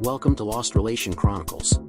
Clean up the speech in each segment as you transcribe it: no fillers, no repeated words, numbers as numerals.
Welcome to Lost Relation Chronicles.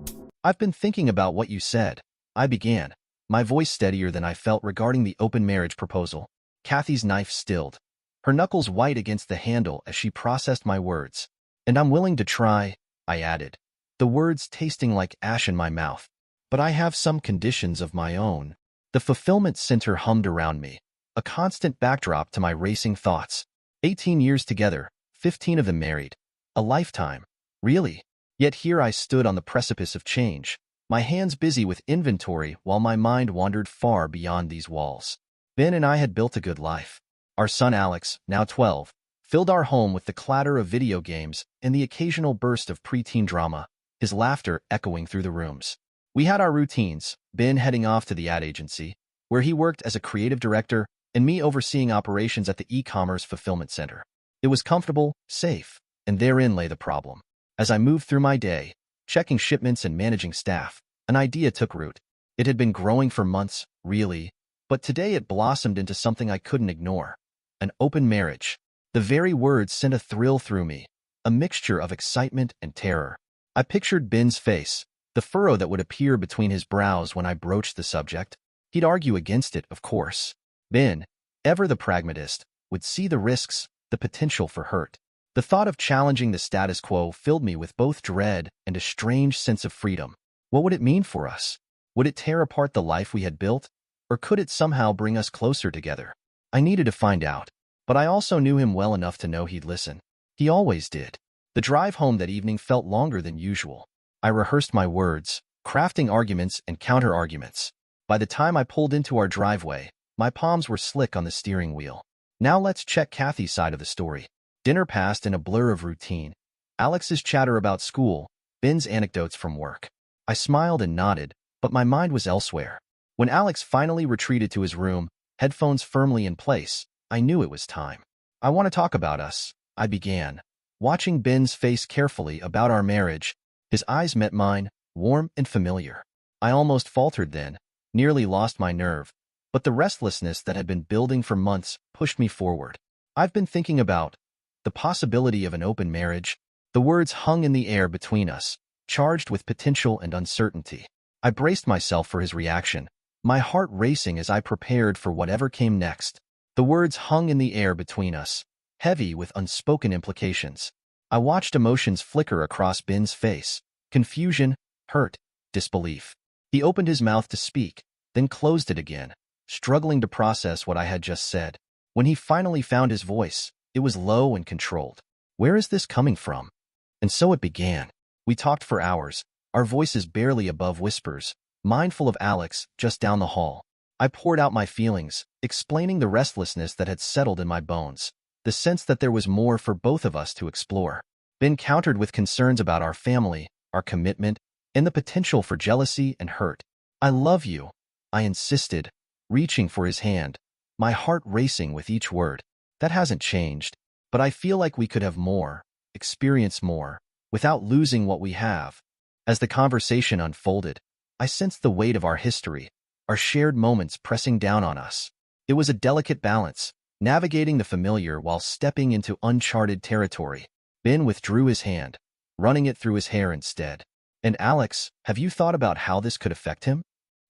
I've been thinking about what you said. I began, my voice steadier than I felt regarding the open marriage proposal. Kathy's knife stilled, her knuckles white against the handle as she processed my words. And I'm willing to try, I added, the words tasting like ash in my mouth. But I have some conditions of my own. The fulfillment center hummed around me, a constant backdrop to my racing thoughts. 18 years together, 15 of them married. A lifetime. Really? Yet here I stood on the precipice of change, my hands busy with inventory while my mind wandered far beyond these walls. Ben and I had built a good life. Our son Alex, now 12, filled our home with the clatter of video games and the occasional burst of preteen drama, his laughter echoing through the rooms. We had our routines, Ben heading off to the ad agency, where he worked as a creative director, and me overseeing operations at the e-commerce fulfillment center. It was comfortable, safe, and therein lay the problem. As I moved through my day, checking shipments and managing staff, an idea took root. It had been growing for months, really, but today it blossomed into something I couldn't ignore. An open marriage. The very words sent a thrill through me, a mixture of excitement and terror. I pictured Ben's face, the furrow that would appear between his brows when I broached the subject. He'd argue against it, of course. Ben, ever the pragmatist, would see the risks, the potential for hurt. The thought of challenging the status quo filled me with both dread and a strange sense of freedom. What would it mean for us? Would it tear apart the life we had built? Or could it somehow bring us closer together? I needed to find out, but I also knew him well enough to know he'd listen. He always did. The drive home that evening felt longer than usual. I rehearsed my words, crafting arguments and counter-arguments. By the time I pulled into our driveway, my palms were slick on the steering wheel. Now let's check Kathy's side of the story. Dinner passed in a blur of routine. Alex's chatter about school, Ben's anecdotes from work. I smiled and nodded, but my mind was elsewhere. When Alex finally retreated to his room, headphones firmly in place, I knew it was time. I want to talk about us, I began, watching Ben's face carefully about our marriage. His eyes met mine, warm and familiar. I almost faltered then, nearly lost my nerve, but the restlessness that had been building for months pushed me forward. I've been thinking about the possibility of an open marriage. The words hung in the air between us, charged with potential and uncertainty. I braced myself for his reaction, my heart racing as I prepared for whatever came next. The words hung in the air between us, heavy with unspoken implications. I watched emotions flicker across Ben's face, confusion, hurt, disbelief. He opened his mouth to speak, then closed it again, struggling to process what I had just said. When he finally found his voice, it was low and controlled. Where is this coming from? And so it began. We talked for hours, our voices barely above whispers, mindful of Alex just down the hall. I poured out my feelings, explaining the restlessness that had settled in my bones, the sense that there was more for both of us to explore. Ben countered with concerns about our family, our commitment, and the potential for jealousy and hurt. I love you, I insisted, reaching for his hand, my heart racing with each word. That hasn't changed, but I feel like we could have more, experience more, without losing what we have. As the conversation unfolded, I sensed the weight of our history, our shared moments pressing down on us. It was a delicate balance, navigating the familiar while stepping into uncharted territory. Ben withdrew his hand, running it through his hair instead. And Alex, have you thought about how this could affect him?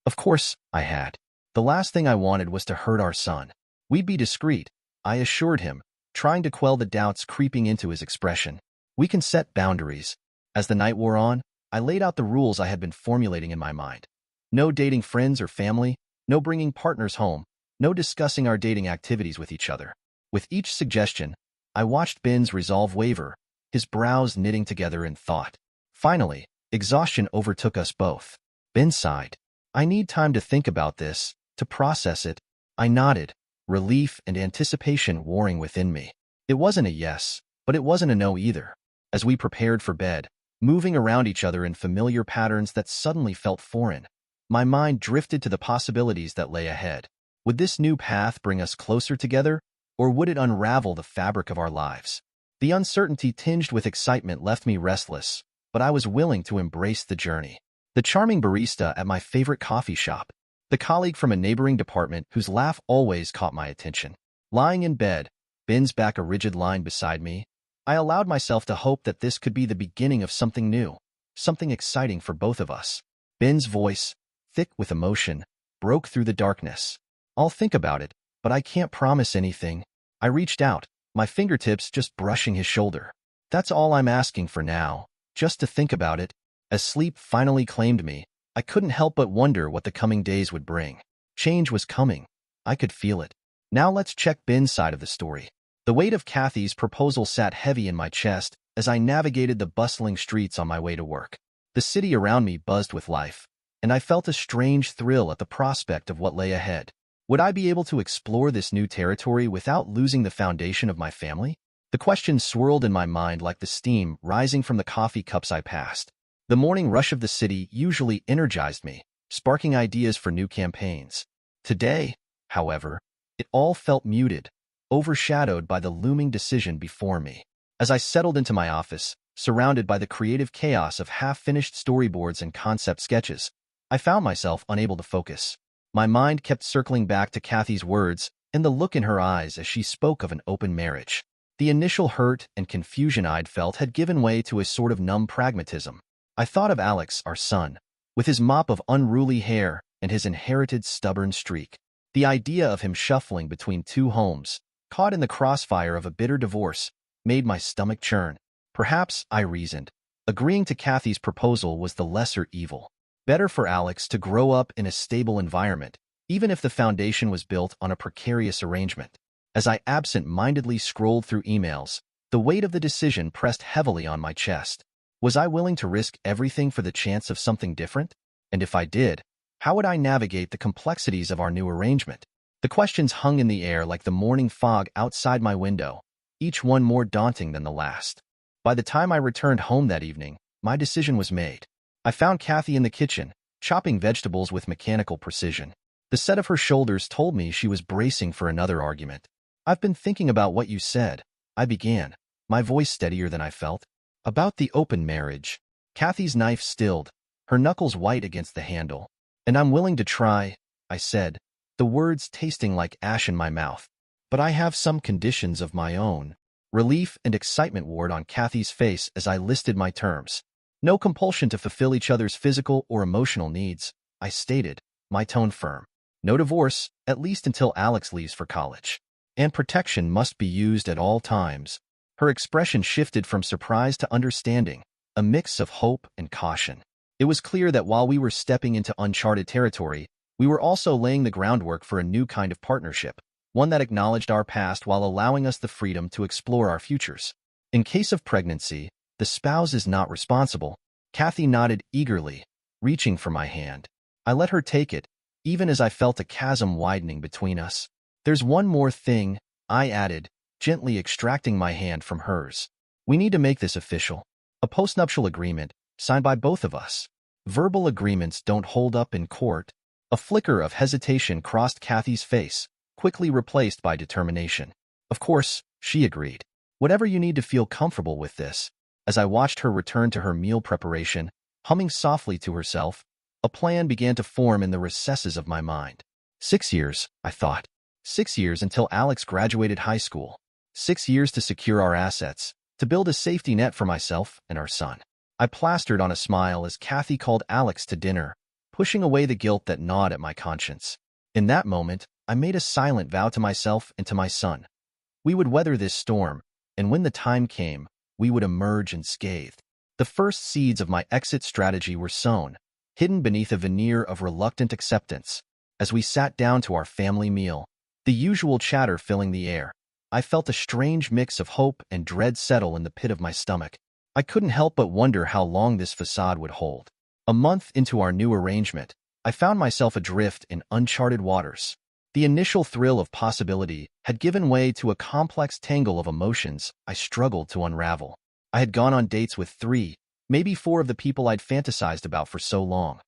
Of course, I had. The last thing I wanted was to hurt our son. We'd be discreet, I assured him, trying to quell the doubts creeping into his expression. We can set boundaries. As the night wore on, I laid out the rules I had been formulating in my mind. No dating friends or family, no bringing partners home, no discussing our dating activities with each other. With each suggestion, I watched Ben's resolve waver, his brows knitting together in thought. Finally, exhaustion overtook us both. Ben sighed. I need time to think about this, to process it. I nodded, relief and anticipation warring within me. It wasn't a yes, but it wasn't a no either. As we prepared for bed, moving around each other in familiar patterns that suddenly felt foreign, my mind drifted to the possibilities that lay ahead. Would this new path bring us closer together, or would it unravel the fabric of our lives? The uncertainty tinged with excitement left me restless, but I was willing to embrace the journey. The charming barista at my favorite coffee shop, the colleague from a neighboring department whose laugh always caught my attention. Lying in bed, Ben's back a rigid line beside me, I allowed myself to hope that this could be the beginning of something new, something exciting for both of us. Ben's voice, thick with emotion, broke through the darkness. I'll think about it, but I can't promise anything. I reached out, my fingertips just brushing his shoulder. That's all I'm asking for now, just to think about it. As sleep finally claimed me, I couldn't help but wonder what the coming days would bring. Change was coming. I could feel it. Now let's check Ben's side of the story. The weight of Kathy's proposal sat heavy in my chest as I navigated the bustling streets on my way to work. The city around me buzzed with life, and I felt a strange thrill at the prospect of what lay ahead. Would I be able to explore this new territory without losing the foundation of my family? The question swirled in my mind like the steam rising from the coffee cups I passed. The morning rush of the city usually energized me, sparking ideas for new campaigns. Today, however, it all felt muted, overshadowed by the looming decision before me. As I settled into my office, surrounded by the creative chaos of half-finished storyboards and concept sketches, I found myself unable to focus. My mind kept circling back to Kathy's words and the look in her eyes as she spoke of an open marriage. The initial hurt and confusion I'd felt had given way to a sort of numb pragmatism. I thought of Alex, our son, with his mop of unruly hair and his inherited stubborn streak. The idea of him shuffling between two homes, caught in the crossfire of a bitter divorce, made my stomach churn. Perhaps, I reasoned, agreeing to Kathy's proposal was the lesser evil. Better for Alex to grow up in a stable environment, even if the foundation was built on a precarious arrangement. As I absent-mindedly scrolled through emails, the weight of the decision pressed heavily on my chest. Was I willing to risk everything for the chance of something different? And if I did, how would I navigate the complexities of our new arrangement? The questions hung in the air like the morning fog outside my window, each one more daunting than the last. By the time I returned home that evening, my decision was made. I found Kathy in the kitchen, chopping vegetables with mechanical precision. The set of her shoulders told me she was bracing for another argument. I've been thinking about what you said, I began, my voice steadier than I felt. About the open marriage. Kathy's knife stilled, her knuckles white against the handle. And I'm willing to try, I said, the words tasting like ash in my mouth. But I have some conditions of my own. Relief and excitement warred on Kathy's face as I listed my terms. No compulsion to fulfill each other's physical or emotional needs, I stated, my tone firm. No divorce, at least until Alex leaves for college. And protection must be used at all times. Her expression shifted from surprise to understanding, a mix of hope and caution. It was clear that while we were stepping into uncharted territory, we were also laying the groundwork for a new kind of partnership, one that acknowledged our past while allowing us the freedom to explore our futures. In case of pregnancy, the spouse is not responsible. Kathy nodded eagerly, reaching for my hand. I let her take it, even as I felt a chasm widening between us. There's one more thing, I added, gently extracting my hand from hers. We need to make this official. A postnuptial agreement, signed by both of us. Verbal agreements don't hold up in court. A flicker of hesitation crossed Kathy's face, quickly replaced by determination. Of course, she agreed. Whatever you need to feel comfortable with this. As I watched her return to her meal preparation, humming softly to herself, a plan began to form in the recesses of my mind. 6 years, I thought. 6 years until Alex graduated high school. 6 years to secure our assets, to build a safety net for myself and our son. I plastered on a smile as Kathy called Alex to dinner, pushing away the guilt that gnawed at my conscience. In that moment, I made a silent vow to myself and to my son. We would weather this storm, and when the time came, we would emerge unscathed. The first seeds of my exit strategy were sown, hidden beneath a veneer of reluctant acceptance. As we sat down to our family meal, the usual chatter filling the air, I felt a strange mix of hope and dread settle in the pit of my stomach. I couldn't help but wonder how long this facade would hold. A month into our new arrangement, I found myself adrift in uncharted waters. The initial thrill of possibility had given way to a complex tangle of emotions I struggled to unravel. I had gone on dates with 3, maybe 4 of the people I'd fantasized about for so long.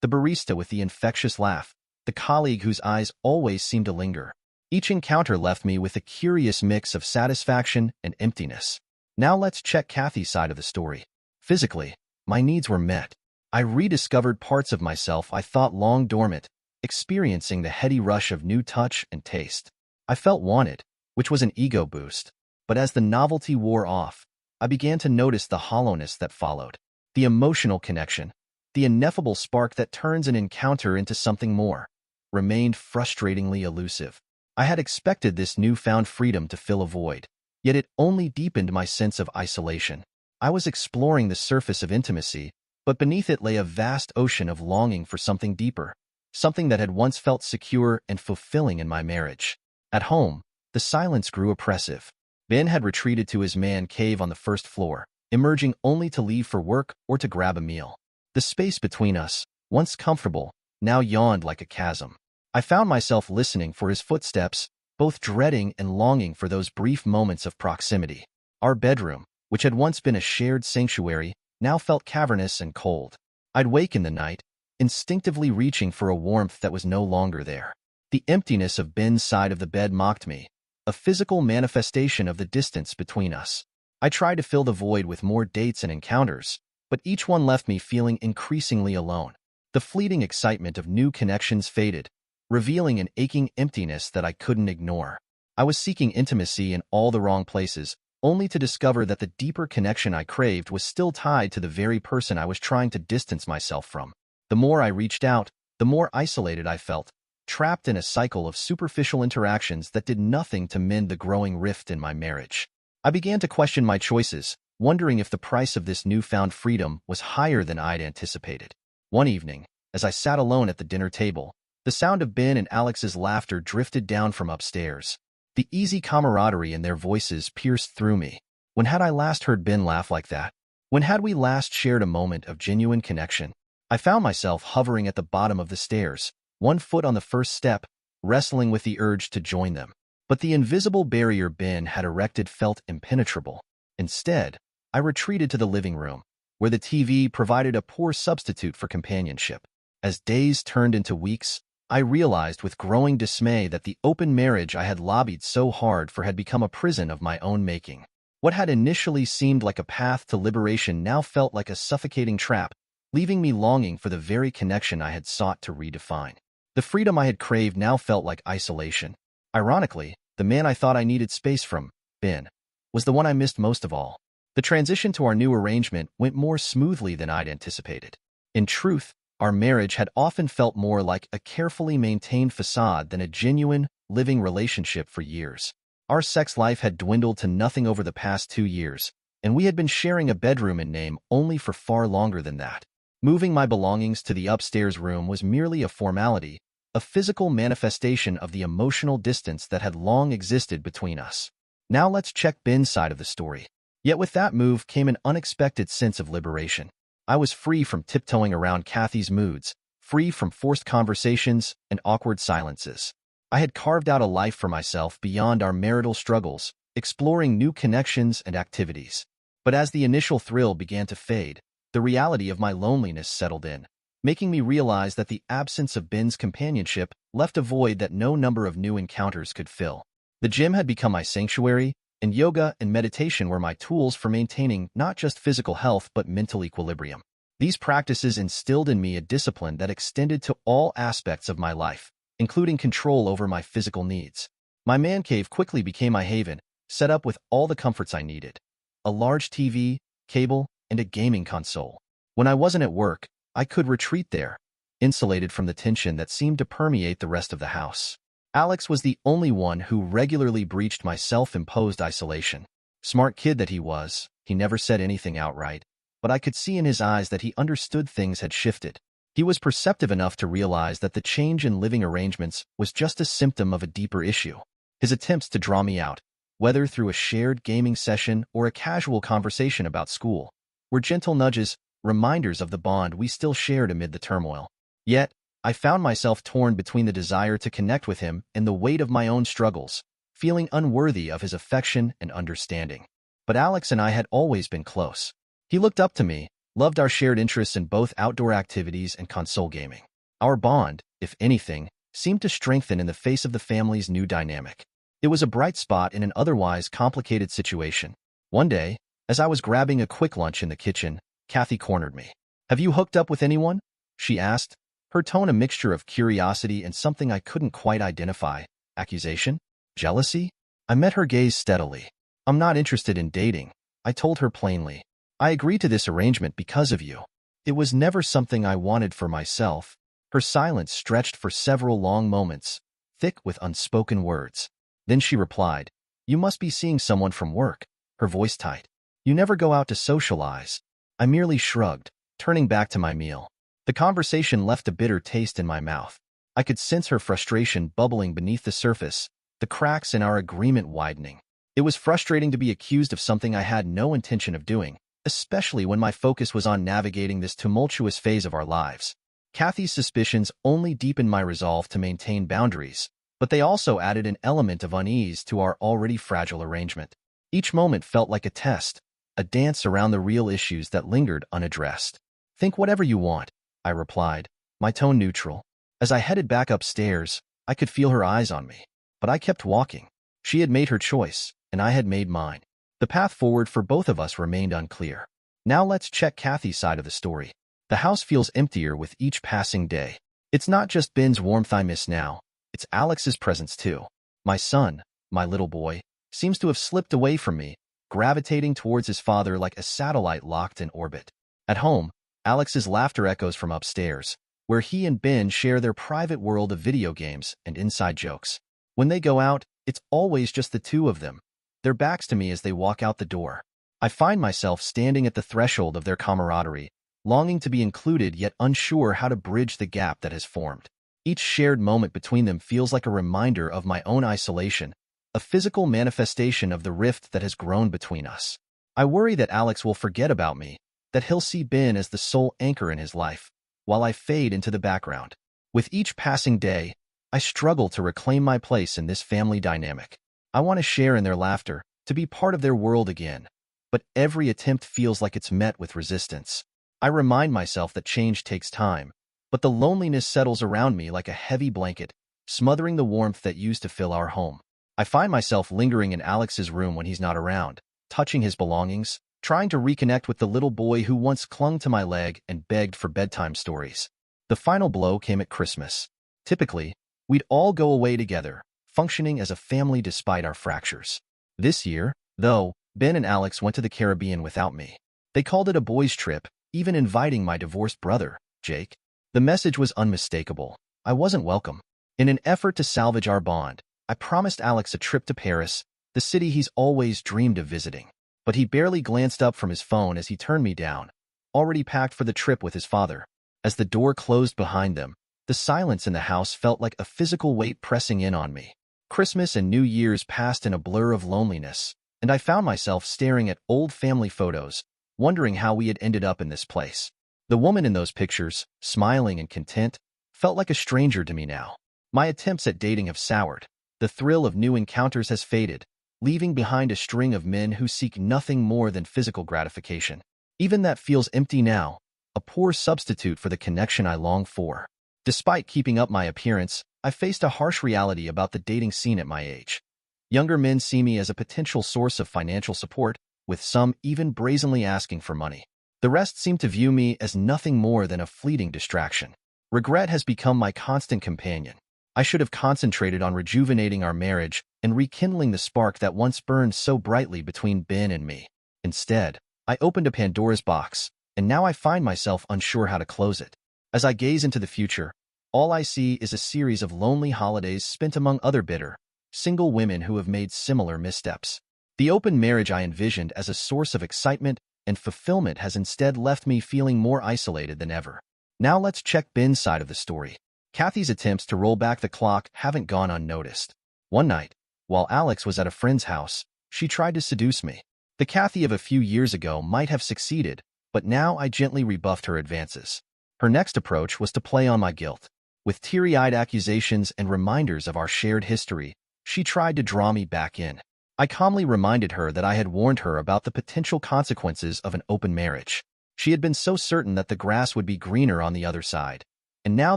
The barista with the infectious laugh, the colleague whose eyes always seemed to linger. Each encounter left me with a curious mix of satisfaction and emptiness. Now let's check Kathy's side of the story. Physically, my needs were met. I rediscovered parts of myself I thought long dormant, experiencing the heady rush of new touch and taste. I felt wanted, which was an ego boost. But as the novelty wore off, I began to notice the hollowness that followed, the emotional connection, the ineffable spark that turns an encounter into something more, remained frustratingly elusive. I had expected this newfound freedom to fill a void, yet it only deepened my sense of isolation. I was exploring the surface of intimacy, but beneath it lay a vast ocean of longing for something deeper, something that had once felt secure and fulfilling in my marriage. At home, the silence grew oppressive. Ben had retreated to his man cave on the first floor, emerging only to leave for work or to grab a meal. The space between us, once comfortable, now yawned like a chasm. I found myself listening for his footsteps, both dreading and longing for those brief moments of proximity. Our bedroom, which had once been a shared sanctuary, now felt cavernous and cold. I'd wake in the night, instinctively reaching for a warmth that was no longer there. The emptiness of Ben's side of the bed mocked me, a physical manifestation of the distance between us. I tried to fill the void with more dates and encounters, but each one left me feeling increasingly alone. The fleeting excitement of new connections faded, revealing an aching emptiness that I couldn't ignore. I was seeking intimacy in all the wrong places, only to discover that the deeper connection I craved was still tied to the very person I was trying to distance myself from. The more I reached out, the more isolated I felt, trapped in a cycle of superficial interactions that did nothing to mend the growing rift in my marriage. I began to question my choices, wondering if the price of this newfound freedom was higher than I'd anticipated. One evening, as I sat alone at the dinner table, the sound of Ben and Alex's laughter drifted down from upstairs. The easy camaraderie in their voices pierced through me. When had I last heard Ben laugh like that? When had we last shared a moment of genuine connection? I found myself hovering at the bottom of the stairs, one foot on the first step, wrestling with the urge to join them. But the invisible barrier Ben had erected felt impenetrable. Instead, I retreated to the living room, where the TV provided a poor substitute for companionship. As days turned into weeks, I realized with growing dismay that the open marriage I had lobbied so hard for had become a prison of my own making. What had initially seemed like a path to liberation now felt like a suffocating trap, leaving me longing for the very connection I had sought to redefine. The freedom I had craved now felt like isolation. Ironically, the man I thought I needed space from, Ben, was the one I missed most of all. The transition to our new arrangement went more smoothly than I'd anticipated. In truth, our marriage had often felt more like a carefully maintained facade than a genuine, living relationship for years. Our sex life had dwindled to nothing over the past 2 years, and we had been sharing a bedroom in name only for far longer than that. Moving my belongings to the upstairs room was merely a formality, a physical manifestation of the emotional distance that had long existed between us. Now let's check Ben's side of the story. Yet with that move came an unexpected sense of liberation. I was free from tiptoeing around Kathy's moods, free from forced conversations and awkward silences. I had carved out a life for myself beyond our marital struggles, exploring new connections and activities. But as the initial thrill began to fade, the reality of my loneliness settled in, making me realize that the absence of Ben's companionship left a void that no number of new encounters could fill. The gym had become my sanctuary, and yoga and meditation were my tools for maintaining not just physical health but mental equilibrium. These practices instilled in me a discipline that extended to all aspects of my life, including control over my physical needs. My man cave quickly became my haven, set up with all the comforts I needed: a large TV, cable, and a gaming console. When I wasn't at work, I could retreat there, insulated from the tension that seemed to permeate the rest of the house. Alex was the only one who regularly breached my self-imposed isolation. Smart kid that he was, he never said anything outright, but I could see in his eyes that he understood things had shifted. He was perceptive enough to realize that the change in living arrangements was just a symptom of a deeper issue. His attempts to draw me out, whether through a shared gaming session or a casual conversation about school, were gentle nudges, reminders of the bond we still shared amid the turmoil. Yet, I found myself torn between the desire to connect with him and the weight of my own struggles, feeling unworthy of his affection and understanding. But Alex and I had always been close. He looked up to me, loved our shared interests in both outdoor activities and console gaming. Our bond, if anything, seemed to strengthen in the face of the family's new dynamic. It was a bright spot in an otherwise complicated situation. One day, as I was grabbing a quick lunch in the kitchen, Kathy cornered me. "Have you hooked up with anyone?" she asked, her tone a mixture of curiosity and something I couldn't quite identify. Accusation? Jealousy? I met her gaze steadily. "I'm not interested in dating," I told her plainly. I agreed to this arrangement because of you. It was never something I wanted for myself. Her silence stretched for several long moments, thick with unspoken words. Then she replied, "You must be seeing someone from work," her voice tight. "You never go out to socialize." I merely shrugged, turning back to my meal. The conversation left a bitter taste in my mouth. I could sense her frustration bubbling beneath the surface, the cracks in our agreement widening. It was frustrating to be accused of something I had no intention of doing, especially when my focus was on navigating this tumultuous phase of our lives. Kathy's suspicions only deepened my resolve to maintain boundaries, but they also added an element of unease to our already fragile arrangement. Each moment felt like a test, a dance around the real issues that lingered unaddressed. "Think whatever you want," I replied, my tone neutral. As I headed back upstairs, I could feel her eyes on me, but I kept walking. She had made her choice, and I had made mine. The path forward for both of us remained unclear. Now let's check Kathy's side of the story. The house feels emptier with each passing day. It's not just Ben's warmth I miss now, it's Alex's presence too. My son, my little boy, seems to have slipped away from me, gravitating towards his father like a satellite locked in orbit. At home, Alex's laughter echoes from upstairs, where he and Ben share their private world of video games and inside jokes. When they go out, it's always just the two of them, their backs to me as they walk out the door. I find myself standing at the threshold of their camaraderie, longing to be included yet unsure how to bridge the gap that has formed. Each shared moment between them feels like a reminder of my own isolation, a physical manifestation of the rift that has grown between us. I worry that Alex will forget about me, that he'll see Ben as the sole anchor in his life, while I fade into the background. With each passing day, I struggle to reclaim my place in this family dynamic. I want to share in their laughter, to be part of their world again, but every attempt feels like it's met with resistance. I remind myself that change takes time, but the loneliness settles around me like a heavy blanket, smothering the warmth that used to fill our home. I find myself lingering in Alex's room when he's not around, touching his belongings, trying to reconnect with the little boy who once clung to my leg and begged for bedtime stories. The final blow came at Christmas. Typically, we'd all go away together, functioning as a family despite our fractures. This year, though, Ben and Alex went to the Caribbean without me. They called it a boys' trip, even inviting my divorced brother, Jake. The message was unmistakable. I wasn't welcome. In an effort to salvage our bond, I promised Alex a trip to Paris, the city he's always dreamed of visiting. But he barely glanced up from his phone as he turned me down, already packed for the trip with his father. As the door closed behind them, the silence in the house felt like a physical weight pressing in on me. Christmas and New Year's passed in a blur of loneliness, and I found myself staring at old family photos, wondering how we had ended up in this place. The woman in those pictures, smiling and content, felt like a stranger to me now. My attempts at dating have soured. The thrill of new encounters has faded, leaving behind a string of men who seek nothing more than physical gratification. Even that feels empty now, a poor substitute for the connection I long for. Despite keeping up my appearance, I faced a harsh reality about the dating scene at my age. Younger men see me as a potential source of financial support, with some even brazenly asking for money. The rest seem to view me as nothing more than a fleeting distraction. Regret has become my constant companion. I should have concentrated on rejuvenating our marriage and rekindling the spark that once burned so brightly between Ben and me. Instead, I opened a Pandora's box, and now I find myself unsure how to close it. As I gaze into the future, all I see is a series of lonely holidays spent among other bitter, single women who have made similar missteps. The open marriage I envisioned as a source of excitement and fulfillment has instead left me feeling more isolated than ever. Now let's check Ben's side of the story. Kathy's attempts to roll back the clock haven't gone unnoticed. One night, while Alex was at a friend's house, she tried to seduce me. The Kathy of a few years ago might have succeeded, but now I gently rebuffed her advances. Her next approach was to play on my guilt. With teary-eyed accusations and reminders of our shared history, she tried to draw me back in. I calmly reminded her that I had warned her about the potential consequences of an open marriage. She had been so certain that the grass would be greener on the other side. And now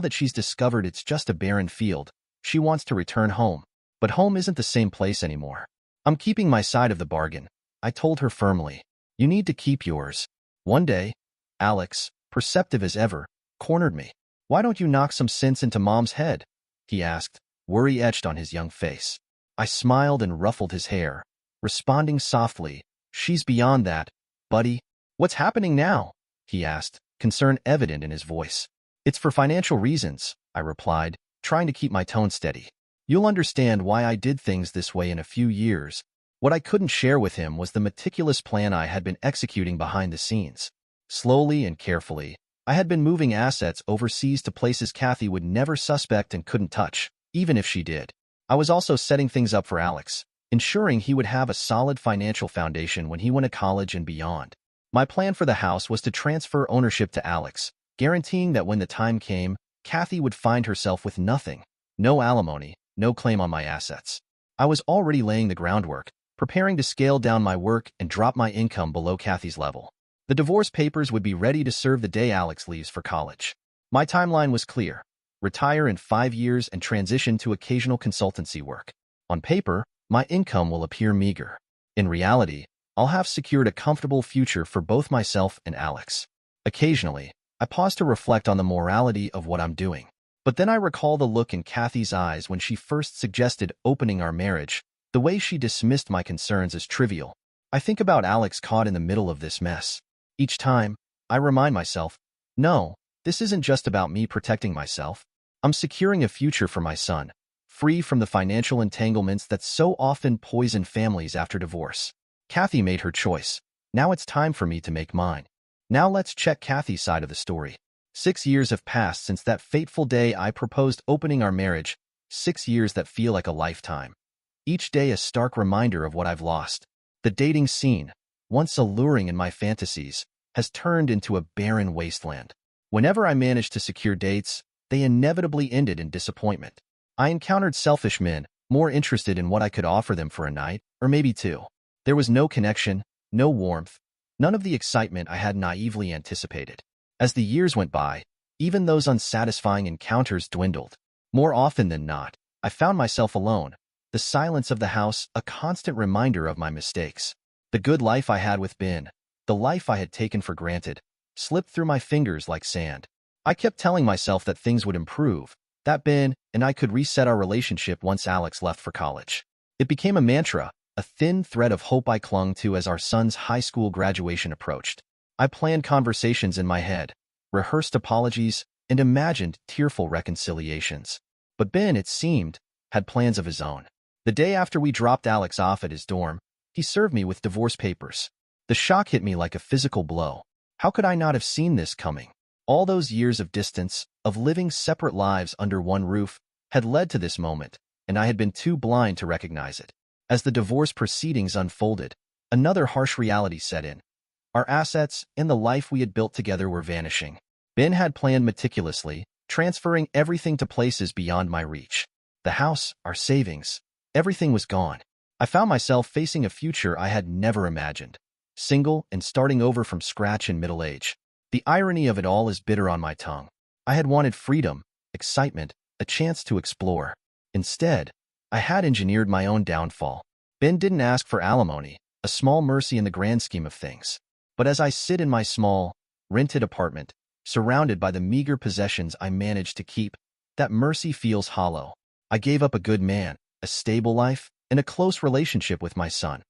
that she's discovered it's just a barren field, she wants to return home. But home isn't the same place anymore. I'm keeping my side of the bargain, I told her firmly. You need to keep yours. One day, Alex, perceptive as ever, cornered me. Why don't you knock some sense into Mom's head? He asked, worry etched on his young face. I smiled and ruffled his hair, responding softly, She's beyond that. Buddy, what's happening now? He asked, concern evident in his voice. It's for financial reasons, I replied, trying to keep my tone steady. You'll understand why I did things this way in a few years. What I couldn't share with him was the meticulous plan I had been executing behind the scenes. Slowly and carefully, I had been moving assets overseas to places Kathy would never suspect and couldn't touch, even if she did. I was also setting things up for Alex, ensuring he would have a solid financial foundation when he went to college and beyond. My plan for the house was to transfer ownership to Alex, guaranteeing that when the time came, Kathy would find herself with nothing, no alimony, no claim on my assets. I was already laying the groundwork, preparing to scale down my work and drop my income below Kathy's level. The divorce papers would be ready to serve the day Alex leaves for college. My timeline was clear: retire in 5 years and transition to occasional consultancy work. On paper, my income will appear meager. In reality, I'll have secured a comfortable future for both myself and Alex. Occasionally, I pause to reflect on the morality of what I'm doing. But then I recall the look in Kathy's eyes when she first suggested opening our marriage, the way she dismissed my concerns as trivial. I think about Alex caught in the middle of this mess. Each time, I remind myself, no, this isn't just about me protecting myself. I'm securing a future for my son, free from the financial entanglements that so often poison families after divorce. Kathy made her choice. Now it's time for me to make mine. Now let's check Kathy's side of the story. 6 years have passed since that fateful day I proposed opening our marriage, 6 years that feel like a lifetime. Each day a stark reminder of what I've lost. The dating scene, once alluring in my fantasies, has turned into a barren wasteland. Whenever I managed to secure dates, they inevitably ended in disappointment. I encountered selfish men, more interested in what I could offer them for a night, or maybe two. There was no connection, no warmth, none of the excitement I had naively anticipated. As the years went by, even those unsatisfying encounters dwindled. More often than not, I found myself alone, the silence of the house a constant reminder of my mistakes. The good life I had with Ben, the life I had taken for granted, slipped through my fingers like sand. I kept telling myself that things would improve, that Ben and I could reset our relationship once Alex left for college. It became a mantra, a thin thread of hope I clung to as our son's high school graduation approached. I planned conversations in my head, rehearsed apologies, and imagined tearful reconciliations. But Ben, it seemed, had plans of his own. The day after we dropped Alex off at his dorm, he served me with divorce papers. The shock hit me like a physical blow. How could I not have seen this coming? All those years of distance, of living separate lives under one roof, had led to this moment, and I had been too blind to recognize it. As the divorce proceedings unfolded, another harsh reality set in. Our assets and the life we had built together were vanishing. Ben had planned meticulously, transferring everything to places beyond my reach. The house, our savings, everything was gone. I found myself facing a future I had never imagined. Single and starting over from scratch in middle age. The irony of it all is bitter on my tongue. I had wanted freedom, excitement, a chance to explore. Instead, I had engineered my own downfall. Ben didn't ask for alimony, a small mercy in the grand scheme of things. But as I sit in my small, rented apartment, surrounded by the meager possessions I managed to keep, that mercy feels hollow. I gave up a good man, a stable life, and a close relationship with my son,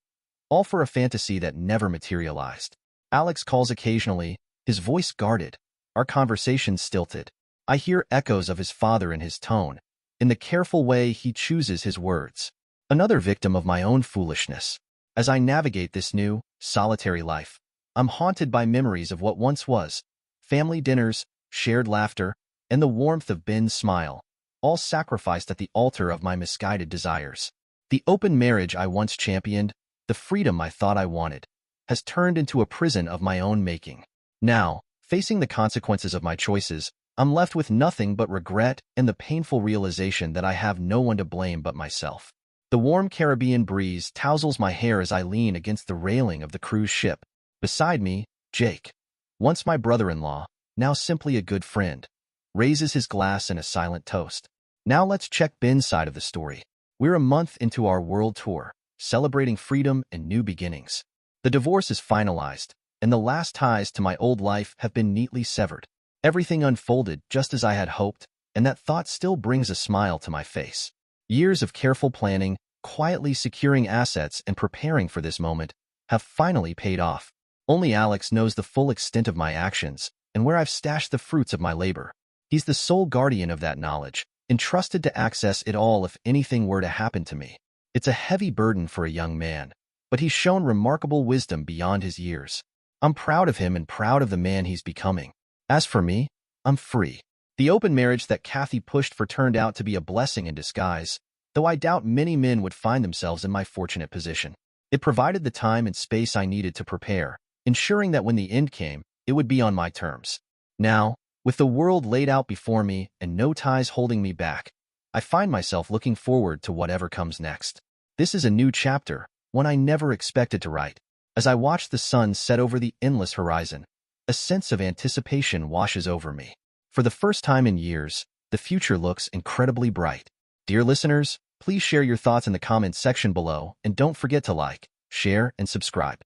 all for a fantasy that never materialized. Alex calls occasionally, his voice guarded, our conversations stilted. I hear echoes of his father in his tone, in the careful way he chooses his words. Another victim of my own foolishness. As I navigate this new, solitary life, I'm haunted by memories of what once was: family dinners, shared laughter, and the warmth of Ben's smile, all sacrificed at the altar of my misguided desires. The open marriage I once championed, the freedom I thought I wanted, has turned into a prison of my own making. Now, facing the consequences of my choices, I'm left with nothing but regret and the painful realization that I have no one to blame but myself. The warm Caribbean breeze tousles my hair as I lean against the railing of the cruise ship. Beside me, Jake, once my brother-in-law, now simply a good friend, raises his glass in a silent toast. Now let's check Ben's side of the story. We're a month into our world tour, celebrating freedom and new beginnings. The divorce is finalized, and the last ties to my old life have been neatly severed. Everything unfolded just as I had hoped, and that thought still brings a smile to my face. Years of careful planning, quietly securing assets and preparing for this moment, have finally paid off. Only Alex knows the full extent of my actions and where I've stashed the fruits of my labor. He's the sole guardian of that knowledge, entrusted to access it all if anything were to happen to me. It's a heavy burden for a young man, but he's shown remarkable wisdom beyond his years. I'm proud of him and proud of the man he's becoming. As for me, I'm free. The open marriage that Kathy pushed for turned out to be a blessing in disguise, though I doubt many men would find themselves in my fortunate position. It provided the time and space I needed to prepare, ensuring that when the end came, it would be on my terms. Now, with the world laid out before me and no ties holding me back, I find myself looking forward to whatever comes next. This is a new chapter, one I never expected to write. As I watch the sun set over the endless horizon, a sense of anticipation washes over me. For the first time in years, the future looks incredibly bright. Dear listeners, please share your thoughts in the comments section below and don't forget to like, share, and subscribe.